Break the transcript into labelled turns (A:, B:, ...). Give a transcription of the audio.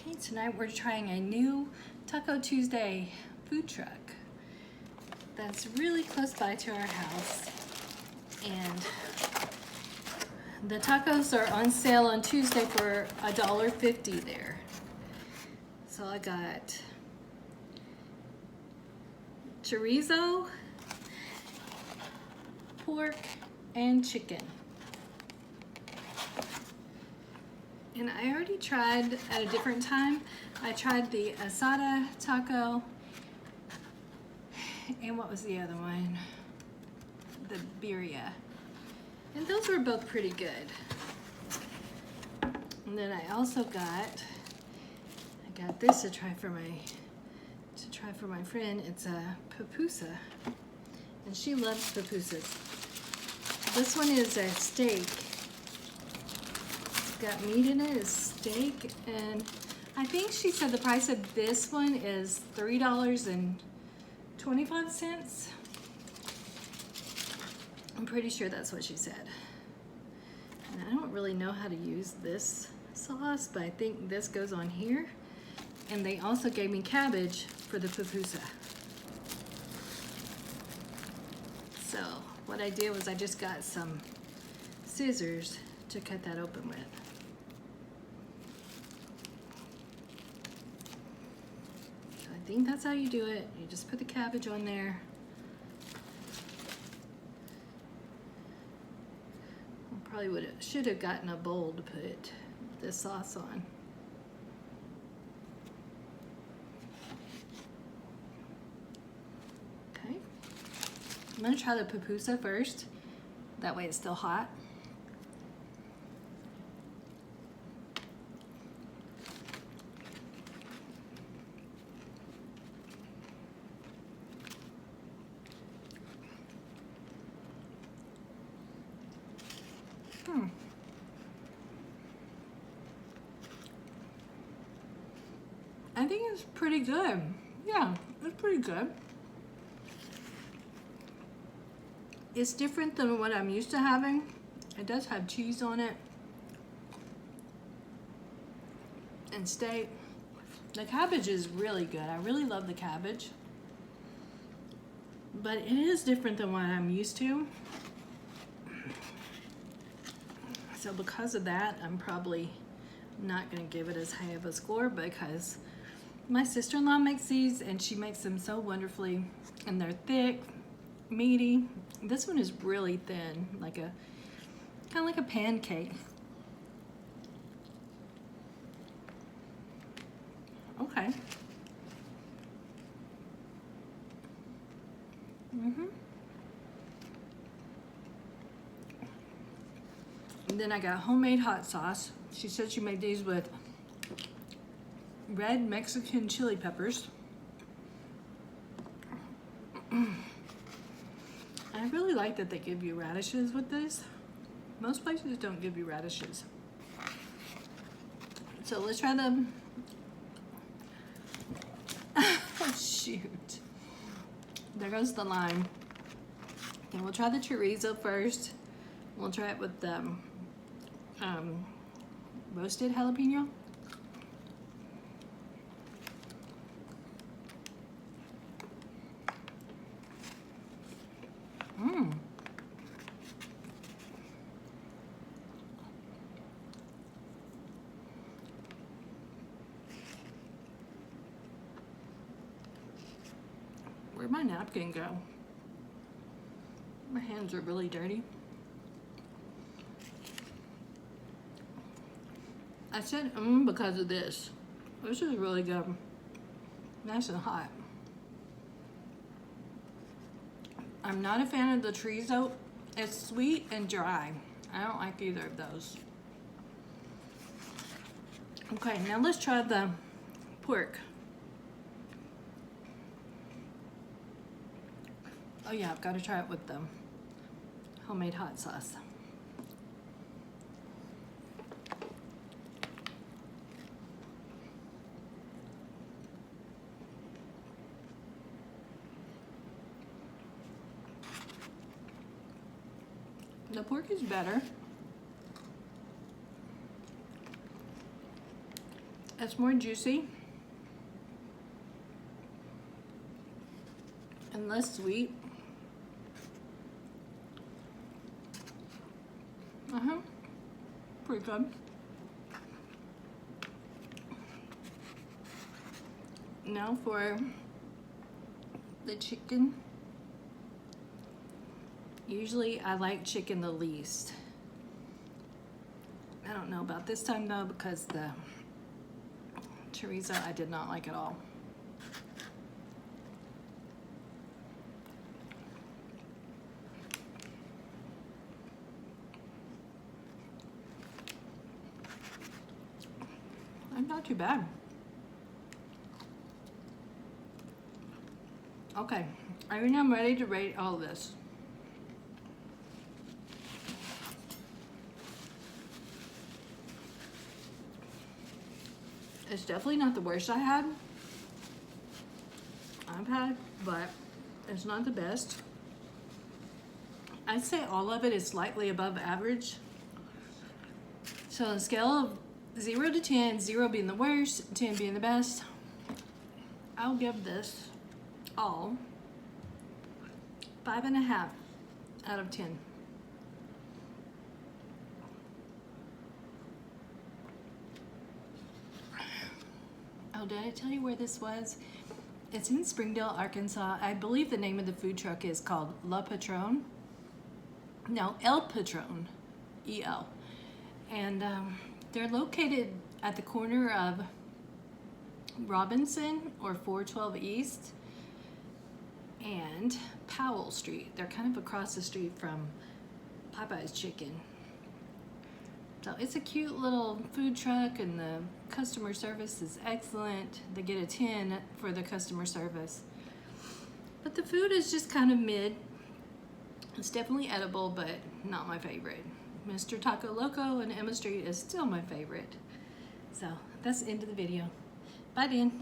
A: Okay, tonight we're trying a new Taco Tuesday food truck that's really close by to our house. And the tacos are on sale on Tuesday for $1.50 there. So I got chorizo, pork, and chicken. And I already tried at a different time. I tried the asada taco, and what was the other one? The birria. And those were both pretty good. And then I also got this to try for my friend. It's a pupusa, and she loves pupusas. This one is a steak. It's got meat in it, it's steak, and I think she said the price of this one is $3.25. I'm pretty sure that's what she said. And I don't really know how to use this sauce, but I think this goes on here. And they also gave me cabbage for the pupusa. So what I did was I just got some scissors to cut that open with. So I think that's how you do it. You just put the cabbage on there. Probably should have gotten a bowl to put the sauce on. Okay, I'm gonna try the pupusa first. That way it's still hot. I think it's pretty good. Yeah, it's pretty good. It's different than what I'm used to having. It does have cheese on it and steak. The cabbage is really good. I really love the cabbage. But it is different than what I'm used to. So because of that, I'm probably not gonna give it as high of a score because my sister-in-law makes these and she makes them so wonderfully, and they're thick, meaty. This one is really thin, like kind of like a pancake. Okay. And then I got homemade hot sauce. She said she made these with red Mexican chili peppers. I really like that they give you radishes with this. Most places don't give you radishes. So let's try them. Oh, shoot. There goes the lime. Okay, we'll try the chorizo first. We'll try it with the roasted jalapeno. Where'd my napkin go? My hands are really dirty. I said because of this. This is really good. Nice and hot. I'm not a fan of the chorizo. It's sweet and dry. I don't like either of those. Okay, now let's try the pork. Oh yeah, I've got to try it with the homemade hot sauce. The pork is better. It's more juicy and less sweet. Pretty good. Now for the chicken. Usually I like chicken the least. I don't know about this time though, because the chorizo I did not like at all. Not too bad. Okay, I think I'm ready to rate all this. It's definitely not the worst I've had, but it's not the best. I'd say all of it is slightly above average. So on a scale of 0 to 10, 0 being the worst, 10 being the best, I'll give this all 5.5 out of 10. Oh, did I tell you where this was? It's in Springdale, Arkansas. I believe the name of the food truck is called Patron. No, El Patron, E-L. And they're located at the corner of Robinson or 412 East and Powell Street. They're kind of across the street from Popeye's Chicken. So it's a cute little food truck and the customer service is excellent. They get a 10 for the customer service. But the food is just kind of mid. It's definitely edible, but not my favorite. Mr. Taco Loco and Emma Street is still my favorite. So that's the end of the video. Bye, Dan.